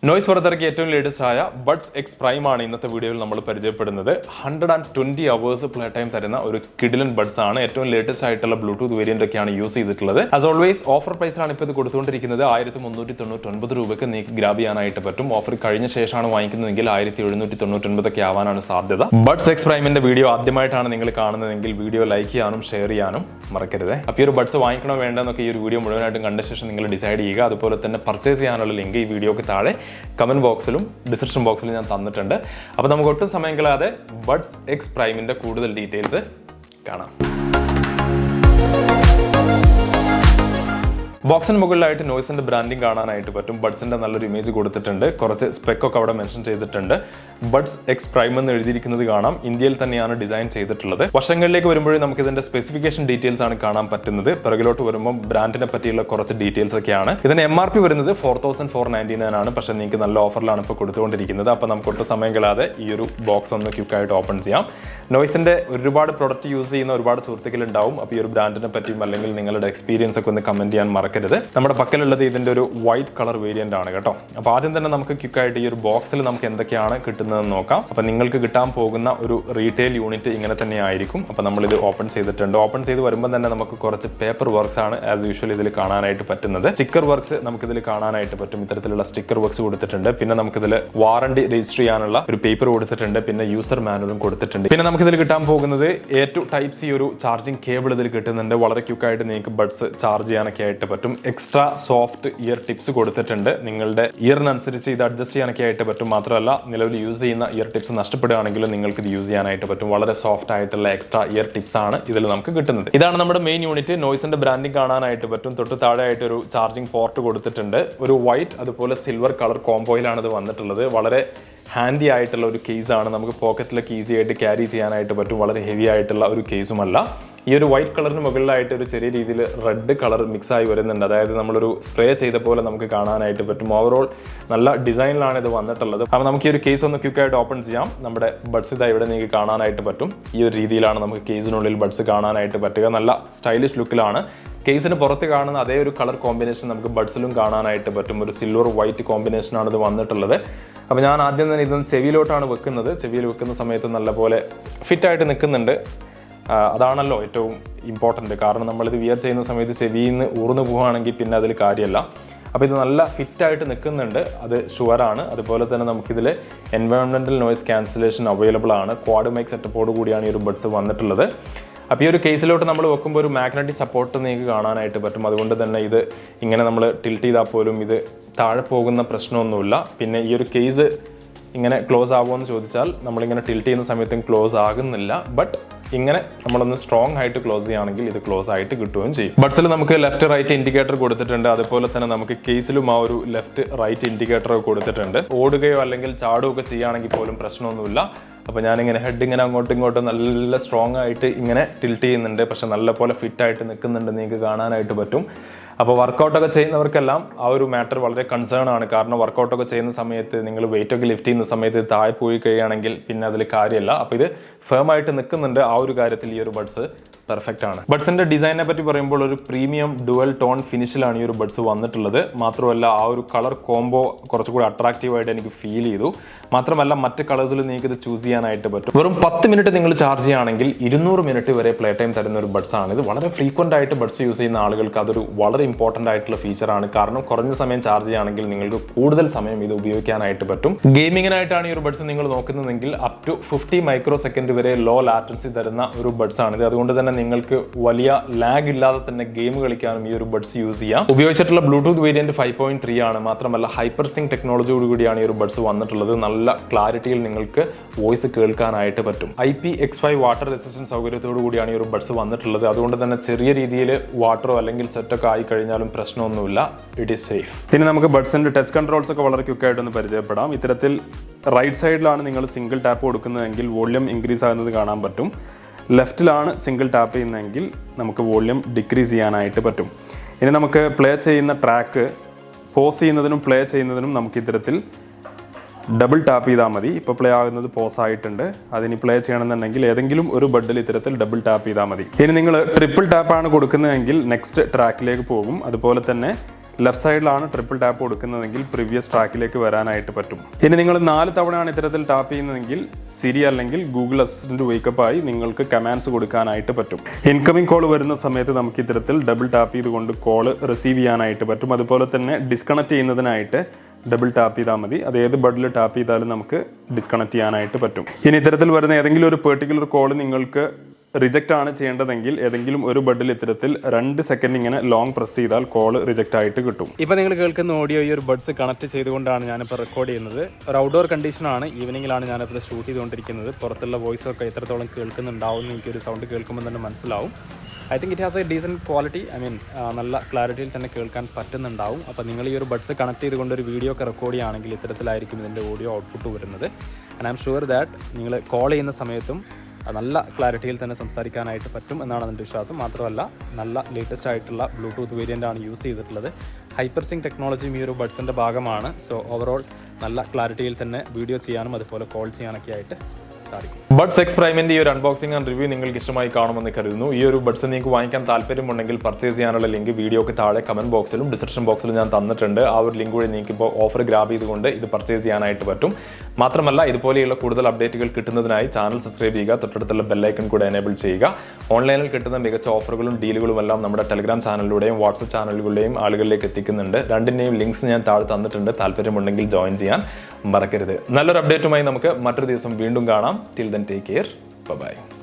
Noise പുറത്തിറക്കി ഏറ്റവും latest ആയ 𝗙𝗔𝗥𝗘𝗏 ആണ് ഇന്നത്തെ വീഡിയോയിൽ നമ്മൾ പരിചയപ്പെടുന്നത്. 120 അവേഴ്സ് പ്ലേ ടൈം തരുന്ന ഒരു കിഡിലൻ ബഡ്സ് ആണ്. ഏറ്റവും ലേറ്റസ്റ്റ് ആയിട്ടുള്ള ബ്ലൂടൂത്ത് വേരിയന്റ് ഒക്കെയാണ് യൂസ് ചെയ്തിട്ടുള്ളത്. ആസ് ഓൾവേസ് ഓഫർ പ്രൈസിലാണ് ഇപ്പോൾ ഇത് കൊടുത്തുകൊണ്ടിരിക്കുന്നത്. 1399 രൂപയ്ക്ക് നിങ്ങൾക്ക് ഗ്രാബ് ചെയ്യാനായിട്ട് പറ്റും. ഓഫർ കഴിഞ്ഞ ശേഷമാണ് വാങ്ങിക്കുന്നതെങ്കിൽ 1799 ഒക്കെ ആവാനാണ് സാധ്യത. 𝗙𝗥𝗘𝗏 വീഡിയോ ആദ്യമായിട്ടാണ് നിങ്ങൾ കാണുന്നതെങ്കിൽ വീഡിയോ ലൈക്ക് ചെയ്യാനും ഷെയർ ചെയ്യാനും മറക്കരുത്. അപ്പോൾ ഈ ഒരു ബഡ്സ് വാങ്ങിക്കണോ വേണ്ടെന്നൊക്കെ ഈ ഒരു വീഡിയോ മുഴുവനായിട്ടും കണ്ട ശേഷം നിങ്ങൾ ഡിസൈഡ് ചെയ്യുക. അതുപോലെ തന്നെ പർച്ചേസ് ചെയ്യാനുള്ള ലിങ്ക് ഈ വീഡിയോക്ക് താഴെ കമന്റ് ബോക്സിലും ഡിസ്ക്രിപ്ഷൻ ബോക്സിലും ഞാൻ തന്നിട്ടുണ്ട്. അപ്പോൾ നമുക്ക് ഒട്ടും സമയം കളയാതെ 𝗙𝗥𝗘𝗏 കൂടുതൽ ഡീറ്റെയിൽസ് കാണാം. ബോക്സിന് മുകളിലായിട്ട് നോയ്സിന്റെ ബ്രാൻഡിങ് കാണാനായിട്ട് പറ്റും. ബഡ്സിന്റെ നല്ലൊരു ഇമേജ് കൊടുത്തിട്ടുണ്ട്. കുറച്ച് സ്പെക്കൊക്കെ അവിടെ മെൻഷൻ ചെയ്തിട്ടുണ്ട്. 𝗙𝗥𝗘𝗏 എന്ന് എഴുതിയിരിക്കുന്നത് കാണാം. ഇന്ത്യയിൽ തന്നെയാണ് ഡിസൈൻ ചെയ്തിട്ടുള്ളത്. വർഷങ്ങളിലേക്ക് വരുമ്പോഴേ നമുക്ക് ഇതിന്റെ സ്പെസിഫിക്കേഷൻ ഡീറ്റെയിൽസ് ആണ് കാണാൻ പറ്റുന്നത്. പിറകിലോട്ട് വരുമ്പോൾ ബ്രാൻഡിനെ പറ്റിയുള്ള കുറച്ച് ഡീറ്റെയിൽസ് ഒക്കെയാണ്. ഇതിന് MRP വരുന്നത് 4499 ആണ്. പക്ഷേ നിങ്ങൾക്ക് നല്ല ഓഫറിലാണ് ഇപ്പോൾ കൊടുത്തുകൊണ്ടിരിക്കുന്നത്. അപ്പോൾ നമുക്ക് ഒട്ടും സമയം കളയാതെ ഈ ഒരു ബോക്സ് ഒന്ന് ക്വിക്കായിട്ട് ഓപ്പൺ ചെയ്യാം. നോയ്സിന്റെ ഒരുപാട് പ്രൊഡക്റ്റ് യൂസ് ചെയ്യുന്ന ഒരുപാട് സുഹൃത്തുക്കൾ ഉണ്ടാവും. അപ്പോൾ ഈ ഒരു ബ്രാൻഡിനെ പറ്റിയും അല്ലെങ്കിൽ നിങ്ങളുടെ എക്സ്പീരിയൻസ് ഒക്കെ ഒന്ന് കമന്റ് ചെയ്യാൻ മറക്കരുത്. നമ്മുടെ പക്കലുള്ളത് ഇതിന്റെ ഒരു വൈറ്റ് കളർ വേരിയന്റ് ആണ് കേട്ടോ. അപ്പോൾ ആദ്യം തന്നെ നമുക്ക് ക്വിക്കായിട്ട് ഈ ഒരു ബോക്സിൽ നമുക്ക് എന്തൊക്കെയാണ് കിട്ടുന്നതെന്ന് നോക്കാം. അപ്പോൾ നിങ്ങൾക്ക് കിട്ടാൻ പോകുന്ന ഒരു റീറ്റെയിൽ യൂണിറ്റ് ഇങ്ങനെ തന്നെ ആയിരിക്കും. അപ്പോൾ നമ്മളിത് ഓപ്പൺ ചെയ്തിട്ടുണ്ട്. ഓപ്പൺ ചെയ്ത് വരുമ്പോൾ തന്നെ നമുക്ക് കുറച്ച് പേപ്പർ വർക്ക്സ് ആണ് ആസ് യൂഷ്വൽ ഇതിൽ കാണാനായിട്ട് പറ്റുന്നത്. സ്റ്റിക്കർ വർക്ക്സ് നമുക്കിതിൽ കാണാനായിട്ട് പറ്റും. ഇത്തരത്തിലുള്ള സ്റ്റിക്കർ വർക്ക്സ് കൊടുത്തിട്ടുണ്ട്. പിന്നെ നമുക്കിതിൽ വാറണ്ടി രജിസ്റ്റർ ചെയ്യാനുള്ള ഒരു പേപ്പർ കൊടുത്തിട്ടുണ്ട്. പിന്നെ യൂസർ മാനുവലും കൊടുത്തിട്ടുണ്ട്. പിന്നെ നമുക്കിതിൽ കിട്ടാൻ പോകുന്നത് A2 Type-C ഒരു ചാർജിങ് കേബിൾ ഇതിൽ കിട്ടുന്നുണ്ട്. വളരെ ക്വിക്കായിട്ട് നിങ്ങൾക്ക് ബഡ്സ് ചാർജ് ചെയ്യാനൊക്കെ ആയിട്ട് പറ്റും. എക്സ്ട്രാ സോഫ്റ്റ് ഇയർ ടിപ്സ് കൊടുത്തിട്ടുണ്ട്. നിങ്ങളുടെ ഇയറിനനുസരിച്ച് ഇത് അഡ്ജസ്റ്റ് ചെയ്യാനൊക്കെ ആയിട്ട് പറ്റും. മാത്രമല്ല നിലവിൽ യൂസ് ചെയ്യുന്ന ഇയർ ടിപ്സ് നഷ്ടപ്പെടുകയാണെങ്കിലും നിങ്ങൾക്ക് ഇത് യൂസ് ചെയ്യാനായിട്ട് പറ്റും. വളരെ സോഫ്റ്റ് ആയിട്ടുള്ള എക്സ്ട്രാ ഇയർ ടിപ്സ് ആണ് ഇതിൽ നമുക്ക് കിട്ടുന്നത്. ഇതാണ് നമ്മുടെ മെയിൻ യൂണിറ്റ്. നോയ്സിന്റെ ബ്രാൻഡിങ് കാണാനായിട്ട് പറ്റും. തൊട്ട് താഴെ ആയിട്ട് ഒരു ചാർജിങ് പോർട്ട് കൊടുത്തിട്ടുണ്ട്. ഒരു വൈറ്റ് അതുപോലെ സിൽവർ കളർ കോംബോയിലാണ് ഇത് വന്നിട്ടുള്ളത്. വളരെ ഹാൻഡി ആയിട്ടുള്ള ഒരു കേസാണ്. നമുക്ക് പോക്കറ്റിലൊക്കെ ഈസി ആയിട്ട് ക്യാരി ചെയ്യാനായിട്ട് പറ്റും. വളരെ ഹെവി ആയിട്ടുള്ള ഒരു കേസുമല്ല. ഈ ഒരു വൈറ്റ് കളറിന് മുകളിലായിട്ട് ഒരു ചെറിയ രീതിയിൽ റെഡ് കളർ മിക്സ് ആയി വരുന്നുണ്ട്. അതായത് നമ്മളൊരു സ്പ്രേ ചെയ്ത പോലെ നമുക്ക് കാണാനായിട്ട് പറ്റും. ഓവറോൾ നല്ല ഡിസൈനിലാണ് ഇത് വന്നിട്ടുള്ളത്. അപ്പോൾ നമുക്ക് ഈ ഒരു കേസ് ഒന്ന് ക്വിക്കായിട്ട് ഓപ്പൺ ചെയ്യാം. നമ്മുടെ ബഡ്സ് ഇതാ ഇവിടെ നിങ്ങൾക്ക് കാണാനായിട്ട് പറ്റും. ഈ ഒരു രീതിയിലാണ് നമുക്ക് കേസിനുള്ളിൽ ബഡ്സ് കാണാനായിട്ട് പറ്റുക. നല്ല സ്റ്റൈലിഷ് ലുക്കിലാണ്. കേസിന് പുറത്ത് കാണുന്ന അതേ ഒരു കളർ കോമ്പിനേഷൻ നമുക്ക് ബഡ്സിലും കാണാനായിട്ട് പറ്റും. ഒരു സിൽവർ വൈറ്റ് കോമ്പിനേഷനാണ് ഇത് വന്നിട്ടുള്ളത്. അപ്പോൾ ഞാൻ ആദ്യം തന്നെ ഇതൊന്ന് ചെവിയിലോട്ടാണ് വെക്കുന്നത്. ചെവിയിൽ വെക്കുന്ന സമയത്ത് നല്ലപോലെ ഫിറ്റായിട്ട് നിൽക്കുന്നുണ്ട്. അതാണല്ലോ ഏറ്റവും ഇമ്പോർട്ടൻറ്റ്. കാരണം നമ്മളിത് വിയർ ചെയ്യുന്ന സമയത്ത് ചെവിയിൽ നിന്ന് ഊർന്നു പോവുകയാണെങ്കിൽ പിന്നെ അതിൽ കാര്യമല്ല. അപ്പോൾ ഇത് നല്ല ഫിറ്റായിട്ട് നിൽക്കുന്നുണ്ട്, അത് ഷുവറാണ്. അതുപോലെ തന്നെ നമുക്കിതിൽ എൻവയോൺമെൻറ്റൽ നോയ്സ് ക്യാൻസലേഷൻ അവൈലബിൾ ആണ്. ക്വാഡ് മൈക്ക് സെറ്റപ്പോട് കൂടിയാണ് ഈ ഒരു ബഡ്സ് വന്നിട്ടുള്ളത്. അപ്പോൾ ഈ ഒരു കേസിലോട്ട് നമ്മൾ വെക്കുമ്പോൾ ഒരു മാഗ്നറ്റിക് സപ്പോർട്ട് നിങ്ങൾക്ക് കാണാനായിട്ട് പറ്റും. അതുകൊണ്ട് തന്നെ ഇത് ഇങ്ങനെ നമ്മൾ ടിൽറ്റ് ചെയ്താൽ പോലും ഇത് താഴെ പോകുന്ന പ്രശ്നമൊന്നുമില്ല. പിന്നെ ഈ ഒരു കേസ് ഇങ്ങനെ ക്ലോസ് ആവുമോ എന്ന് ചോദിച്ചാൽ നമ്മളിങ്ങനെ ടിൽറ്റ് ചെയ്യുന്ന സമയത്തും ക്ലോസ് ആകുന്നില്ല. ബട്ട് ഇങ്ങനെ നമ്മളൊന്ന് സ്ട്രോങ് ആയിട്ട് ക്ലോസ് ചെയ്യുകയാണെങ്കിൽ ഇത് ക്ലോസ് ആയിട്ട് കിട്ടുകയും ചെയ്യും. ബഡ്സിൽ നമുക്ക് ലെഫ്റ്റ് റൈറ്റ് ഇൻഡിക്കേറ്റർ കൊടുത്തിട്ടുണ്ട്. അതുപോലെ തന്നെ നമുക്ക് കേസിലും ആ ഒരു ലെഫ്റ്റ് റൈറ്റ് ഇൻഡിക്കേറ്റർ കൊടുത്തിട്ടുണ്ട്. ഓടുകയോ അല്ലെങ്കിൽ ചാടുകയോ ഒക്കെ ചെയ്യുകയാണെങ്കിൽ പോലും പ്രശ്നമൊന്നുമില്ല. അപ്പോൾ ഞാനിങ്ങനെ ഹെഡ് ഇങ്ങനെ അങ്ങോട്ടും ഇങ്ങോട്ടും നല്ല സ്ട്രോങ് ആയിട്ട് ഇങ്ങനെ ടിൽറ്റ് ചെയ്യുന്നുണ്ട്. പക്ഷെ നല്ലപോലെ ഫിറ്റായിട്ട് നിൽക്കുന്നുണ്ട്, നിങ്ങൾക്ക് കാണാനായിട്ട് പറ്റും. അപ്പോൾ വർക്കൗട്ടൊക്കെ ചെയ്യുന്നവർക്കെല്ലാം ആ ഒരു മാറ്റർ വളരെ കൺസേൺ ആണ്. കാരണം വർക്കൗട്ടൊക്കെ ചെയ്യുന്ന സമയത്ത് നിങ്ങൾ വെയിറ്റ് ഒക്കെ ലിഫ്റ്റ് ചെയ്യുന്ന സമയത്ത് താഴെ പോയി കഴിയുകയാണെങ്കിൽ പിന്നെ അതിൽ കാര്യമല്ല. അപ്പോൾ ഇത് ഫേം ആയിട്ട് നിൽക്കുന്നുണ്ട്. ആ ഒരു കാര്യത്തിൽ ഈ ഒരു ബഡ്സ് പെർഫെക്റ്റ് ആണ്. ബഡ്സിന്റെ ഡിസൈനെ പറ്റി പറയുമ്പോൾ ഒരു പ്രീമിയം ഡുവൽ ടോൺ ഫിനിഷിലാണ് ഈ ഒരു ബഡ്സ് വന്നിട്ടുള്ളത്. മാത്രമല്ല ആ ഒരു കളർ കോംബോ കുറച്ചുകൂടി അട്രാക്റ്റീവായിട്ട് എനിക്ക് ഫീൽ ചെയ്തു. മാത്രമല്ല മറ്റ് കളേഴ്സിൽ നിങ്ങൾക്ക് ഇത് ചൂസ് ചെയ്യാനായിട്ട് പറ്റും. വെറും 10 മിനിറ്റ് നിങ്ങൾ ചാർജ് ചെയ്യുകയാണെങ്കിൽ 200 മിനിറ്റ് വരെ പ്ലേ ടൈം തരുന്ന ഒരു ബഡ്സ് ആണ് ഇത്. വളരെ ഫ്രീക്വന്റ് ആയിട്ട് ബഡ്സ് യൂസ് ചെയ്യുന്ന ആളുകൾക്ക് അതൊരു വളരെ ഇമ്പോർട്ടൻ്റ് ആയിട്ടുള്ള ഫീച്ചറാണ്. കാരണം കുറഞ്ഞ സമയം ചാർജ് ചെയ്യുകയാണെങ്കിൽ നിങ്ങൾക്ക് കൂടുതൽ സമയം ഇത് ഉപയോഗിക്കാനായിട്ട് പറ്റും. ഗെയിമിങ്ങിനായിട്ടാണ് ഈ ഒരു ബഡ്സ് നിങ്ങൾ നോക്കുന്നതെങ്കിൽ അപ് ടു 50 മൈക്രോ സെക്കൻഡ് വരെ ലോ ലാറ്റൻസി തരുന്ന ഒരു ബഡ്സ് ആണിത്. അതുകൊണ്ട് തന്നെ നിങ്ങൾക്ക് വലിയ ലാഗ് ഇല്ലാതെ തന്നെ ഗെയിം കളിക്കാനും ഈ ഒരു ബഡ്സ് യൂസ് ചെയ്യാം. ഉപയോഗിച്ചിട്ടുള്ള ബ്ലൂടൂത്ത് വേരിയന്റ് 5.3 ആണ്. മാത്രമല്ല ഹൈപ്പർ സിങ്ക് ടെക്നോളജിയോട് കൂടിയാണ് ഈ ഒരു ബഡ്സ് വന്നിട്ടുള്ളത്. നല്ല ക്ലാരിറ്റിയിൽ നിങ്ങൾക്ക് വോയിസ് കേൾക്കാനായിട്ട് പറ്റും. IPX5 വാട്ടർ റെസിസ്റ്റൻസ് സൗകര്യത്തോടു കൂടിയാണ് ഈ ഒരു ബഡ്സ് വന്നിട്ടുള്ളത്. അതുകൊണ്ട് തന്നെ ചെറിയ രീതിയിൽ വാട്ടറോ അല്ലെങ്കിൽ സെറ്റൊക്കെ ആയി കഴിഞ്ഞാലും പ്രശ്നമൊന്നുമില്ല. It is safe. ഇനി നമുക്ക് ബഡ്സിന്റെ ടച്ച് കൺട്രോൾസ് ഒക്കെ വളരെ ക്വിക്കായിട്ടൊന്ന് പരിചയപ്പെടാം. ഇത്തരത്തിൽ റൈറ്റ് സൈഡിലാണ് നിങ്ങൾ സിംഗിൾ ടാപ്പ് കൊടുക്കുന്നതെങ്കിൽ വോള്യൂം ഇൻക്രീസ് ആകുന്നത് കാണാൻ പറ്റും. ലെഫ്റ്റിലാണ് സിംഗിൾ ടാപ്പ് ചെയ്യുന്നതെങ്കിൽ നമുക്ക് വോള്യൂം ഡിക്രീസ് ചെയ്യാനായിട്ട് പറ്റും. ഇനി നമുക്ക് പ്ലേ ചെയ്യുന്ന ട്രാക്ക് പോസ് ചെയ്യുന്നതിനും പ്ലേ ചെയ്യുന്നതിനും നമുക്ക് ഇത്തരത്തിൽ ഡബിൾ ടാപ്പ് ചെയ്താൽ മതി. ഇപ്പോൾ പ്ലേ ആകുന്നത് പോസ് ആയിട്ടുണ്ട്. അതിന് പ്ലേ ചെയ്യണമെന്നുണ്ടെങ്കിൽ ഏതെങ്കിലും ഒരു ബഡിൽ ഇത്തരത്തിൽ ഡബിൾ ടാപ്പ് ചെയ്താൽ മതി. ഇനി നിങ്ങൾ ട്രിപ്പിൾ ടാപ്പാണ് കൊടുക്കുന്നതെങ്കിൽ നെക്സ്റ്റ് ട്രാക്കിലേക്ക് പോകും. അതുപോലെ തന്നെ ലെഫ്റ്റ് സൈഡിലാണ് ട്രിപ്പിൾ ടാപ്പ് കൊടുക്കുന്നതെങ്കിൽ പ്രീവിയസ് ട്രാക്കിലേക്ക് വരാനായിട്ട് പറ്റും. ഇനി നിങ്ങൾ 4 തവണയാണ് ഇത്തരത്തിൽ ടാപ്പ് ചെയ്യുന്നതെങ്കിൽ സിരി അല്ലെങ്കിൽ ഗൂഗിൾ അസിസ്റ്റന്റ് വേക്കപ്പ് ആയി നിങ്ങൾക്ക് കമാൻഡ്സ് കൊടുക്കാനായിട്ട് പറ്റും. ഇൻകമിംഗ് കോൾ വരുന്ന സമയത്ത് നമുക്ക് ഇത്തരത്തിൽ ഡബിൾ ടാപ്പ് ചെയ്തുകൊണ്ട് കോൾ റിസീവ് ചെയ്യാനായിട്ട് പറ്റും. അതുപോലെ തന്നെ ഡിസ്കണക്ട് ചെയ്യുന്നതിനായിട്ട് ഡബിൾ ടാപ്പ് ചെയ്താൽ മതി. അത് ഏത് ബഡിൽ ടാപ്പ് ചെയ്താലും നമുക്ക് ഡിസ്കണക്ട് ചെയ്യാനായിട്ട് പറ്റും. ഇനി ഇത്തരത്തിൽ വരുന്ന ഏതെങ്കിലും ഒരു പെർട്ടിക്കുലർ കോൾ നിങ്ങൾക്ക് റിജക്റ്റ് ആണ് ചെയ്യേണ്ടതെങ്കിൽ ഏതെങ്കിലും ഒരു ബഡിൽ ഇത്തരത്തിൽ 2 സെക്കൻഡ് ഇങ്ങനെ ലോങ് പ്രസ് ചെയ്താൽ കോൾ റിജക്റ്റ് ആയിട്ട് കിട്ടും. ഇപ്പോൾ നിങ്ങൾ കേൾക്കുന്ന ഓഡിയോ ഈ ഒരു ബഡ്സ് കണക്ട് ചെയ്തുകൊണ്ടാണ് ഞാനിപ്പോൾ റെക്കോർഡ് ചെയ്യുന്നത്. ഒരു ഔട്ട്ഡോർ കണ്ടീഷനാണ്, ഈവനിങ്ങിലാണ് ഞാനിപ്പോൾ ഷൂട്ട് ചെയ്തുകൊണ്ടിരിക്കുന്നത്. പുറത്തുള്ള വോയിസ് ഒക്കെ എത്രത്തോളം കേൾക്കുന്നുണ്ടാവും എന്ന് എനിക്കൊരു സൗണ്ട് കേൾക്കുമ്പോൾ തന്നെ മനസ്സിലാവും. I think it has A decent quality. നല്ല ക്ലാരിറ്റിയിൽ തന്നെ കേൾക്കാൻ പറ്റുന്നുണ്ടാവും. അപ്പോൾ നിങ്ങൾ ഈ ഒരു ബഡ്സ് കണക്ട് ചെയ്തുകൊണ്ട് ഒരു വീഡിയോ ഒക്കെ റെക്കോർഡ് ചെയ്യുകയാണെങ്കിൽ ഇത്തരത്തിലായിരിക്കും ഇതിൻ്റെ ഓഡിയോ ഔട്ട്പുട്ട് വരുന്നത്. And I am sure that നിങ്ങൾ കോൾ ചെയ്യുന്ന സമയത്തും നല്ല ക്ലാരിറ്റിയിൽ തന്നെ സംസാരിക്കാനായിട്ട് പറ്റും എന്നാണ് എൻ്റെ വിശ്വാസം. മാത്രമല്ല നല്ല ലേറ്റസ്റ്റ് ആയിട്ടുള്ള ബ്ലൂടൂത്ത് വേരിയൻ്റാണ് യൂസ് ചെയ്തിട്ടുള്ളത്. HyperSync ടെക്നോളജിയും ഈ ഒരു ബഡ്സിൻ്റെ ഭാഗമാണ്. സോ ഓവറോൾ നല്ല ക്ലാരിറ്റിയിൽ തന്നെ വീഡിയോ ചെയ്യാനും അതുപോലെ കോൾ ചെയ്യാനൊക്കെ ആയിട്ട് സാധിക്കും. ബഡ്സ് എക്സ് പ്രൈമിന്റെ ഈ ഒരു അൺബോക്സിംഗ് ആൻഡ് റിവ്യൂ നിങ്ങൾക്ക് ഇഷ്ടമായി കാണുമെന്ന് കരുതുന്നു. ഈ ഒരു ബഡ്സ് നിങ്ങൾക്ക് വാങ്ങിക്കാൻ താല്പര്യമുണ്ടെങ്കിൽ പർച്ചേസ് ചെയ്യാനുള്ള ലിങ്ക് വീഡിയോക്ക് താഴെ കമന്റ് ബോക്സിലും ഡിസ്ക്രിപ്ഷൻ ബോക്സിലും ഞാൻ തന്നിട്ടുണ്ട്. ആ ഒരു ലിങ്ക് വഴി നിങ്ങൾക്ക് ഇപ്പോൾ ഓഫർ ഗ്രാബ് ചെയ്തുകൊണ്ട് ഇത് പർച്ചേസ് ചെയ്യാനായിട്ട് പറ്റും. മാത്രമല്ല ഇതുപോലെയുള്ള കൂടുതൽ അപ്ഡേറ്റുകൾ കിട്ടുന്നതിനായി ചാനൽ സബ്സ്ക്രൈബ് ചെയ്യുക, തൊട്ടടുത്തുള്ള ബെല്ലൈക്കൺ കൂടെ എനേബിൾ ചെയ്യുക. ഓൺലൈനിൽ കിട്ടുന്ന മികച്ച ഓഫറുകളും ഡീലുകളും എല്ലാം നമ്മുടെ ടെലിഗ്രാം ചാനലിലൂടെയും വാട്സ്ആപ്പ് ചാനലുകളുടെയും ആളുകളിലേക്ക് എത്തിക്കുന്നുണ്ട്. രണ്ടിൻ്റെയും ലിങ്ക്സ് ഞാൻ താഴെ തന്നിട്ടുണ്ട്. താല്പര്യമുണ്ടെങ്കിൽ ജോയിൻ ചെയ്യാൻ മറക്കരുത്. നല്ലൊരു അപ്ഡേറ്റുമായി നമുക്ക് മറ്റൊരു ദിവസം വീണ്ടും കാണാം. Till then take care. By.